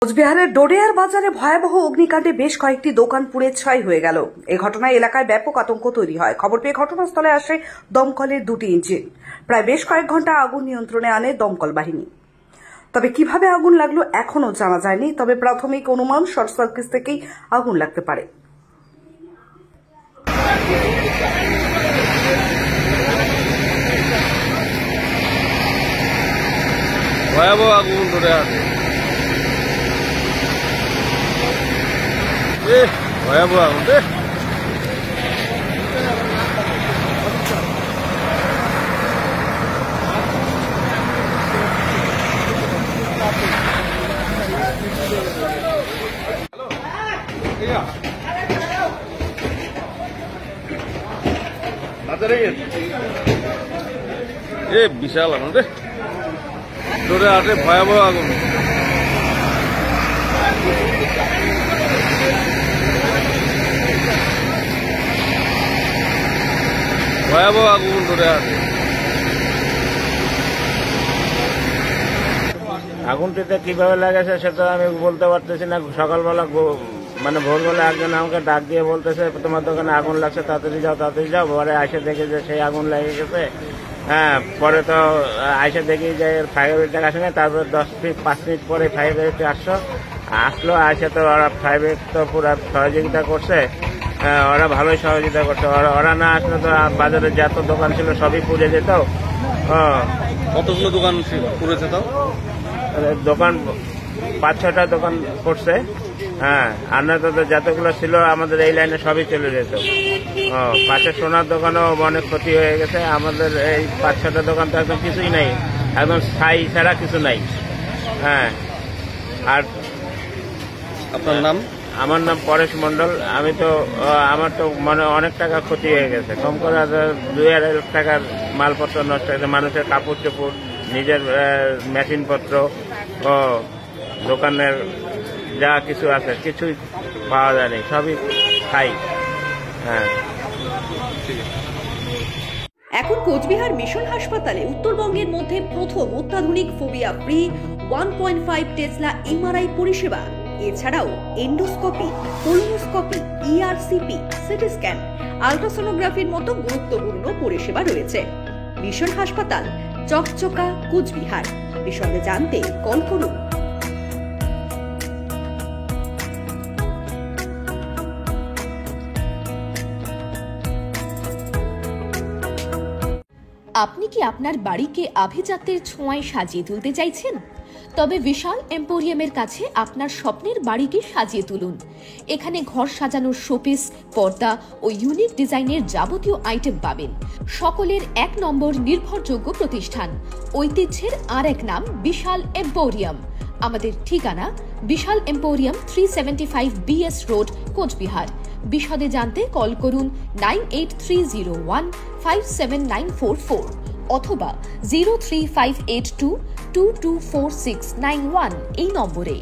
কোচবিহারের ডোডেয়ার বাজারে ভয়াবহ অগ্নিকাণ্ডে বেশ কয়েকটি দোকান পুড়ে ছাই হয়ে গেল। এই ঘটনায় এলাকায় ব্যাপক আতঙ্ক তৈরি হয়। খবর পেয়ে ঘটনাস্থলে আসে দমকলের দুটি ইঞ্জিন। প্রায় বেশ কয়েক ঘন্টা আগুন নিয়ন্ত্রণে আনে দমকল বাহিনী। তবে কিভাবে আগুন লাগলো এখনো জানা যায়নি। তবে প্রাথমিক অনুমান শর্ট সার্কিট থেকেই আগুন লাগতে পারে। ভয়াবহ আগুন ধরে আছে। ভয়াবহ আগুন বিশাল আগুন ধরে আছে। ভয়াবহ আগুন ভয়াবহ আগুন ধরে আছে। আগুনটিতে কিভাবে লাগেছে সেটা আমি বলতে পারতেছি না। সকালবেলা মানে ভোরবেলা একজন আমাকে ডাক দিয়ে বলতেছে তোমার দোকানে আগুন লাগছে, তাড়াতাড়ি যাও। পরে আসে দেখে যে সেই আগুন লেগে গেছে। হ্যাঁ, পরে তো আইসে দেখি যে ফায়ার ব্রিগেড আসে না। তারপরে 5 মিনিট পরে ফায়ার ব্রিগেড আসলো। আসে তো ওরা ফায়ার ব্রিগেড তো পুরো সহযোগিতা করছে। ওরা ভালোই সহযোগিতা করছে। ওরা না আসলে তো বাজারে যত দোকান ছিল সবই পুড়ে যেত। কতগুলো দোকান পুড়েছে? তাও দোকান 5-6টা দোকান পড়ছে। হ্যাঁ, আর না তো যতগুলো ছিল আমাদের এই লাইনে সবই চলে যেত। পাশে সোনার দোকানও অনেক ক্ষতি হয়ে গেছে। আমাদের এই 5-6টা দোকান তো একদম কিছুই নাই, একদম ছাই ছাড়া কিছু নাই। হ্যাঁ, আর আপনার নাম? আমার নাম পরেশ মন্ডল। আমার তো মানে অনেক টাকা ক্ষতি হয়ে গেছে। কম করে 2-2.5 লাখ টাকার মালপত্র নষ্ট হয়েছে। মানুষের কাপড় চোপড়, নিজের মেশিনপত্র ও দোকানের যা কিছু আছে কিছুই পাওয়া যায়নি, সবই খাই। হ্যাঁ, এখন কোচবিহার মিশন হাসপাতালে উত্তরবঙ্গের মধ্যে প্রথম অত্যাধুনিক ফোবিয়া ফ্রি 1.5 টেসলা এমআরআই পরিষেবা। এছাড়াও endoscopy, colonoscopy, ERCP, CT scan, আল্ট্রাসোনোগ্রাফির মতো গুরুত্বপূর্ণ পরিষেবা রয়েছে। মিশন হাসপাতাল, চকচকা, কোচবিহার। বিশদে জানতে কল করুন। আপনি কি আপনার বাড়িকে আভিজাত্যের ছোঁয়ায় সাজিয়ে তুলতে চাইছেন? তবে বিশাল এম্পোরিয়ামের কাছে আপনার স্বপ্নের বাড়িকে সাজিয়ে তুলুন। এখানে ঘর সাজানোর শোপিস, পর্দা ও ইউনিক ডিজাইনের যাবতীয় আইটেম পাবেন। সকলের 1 নম্বর নির্ভরযোগ্য প্রতিষ্ঠান। ঐতিহ্যের আর এক নাম বিশাল এম্পোরিয়াম। আমাদের ঠিকানা বিশাল এম্পোরিয়াম, 375 BS রোড, কোচবিহার। বিশদে জানতে কল করুন 9830157944 অথবা 03582224691 এই নম্বরে।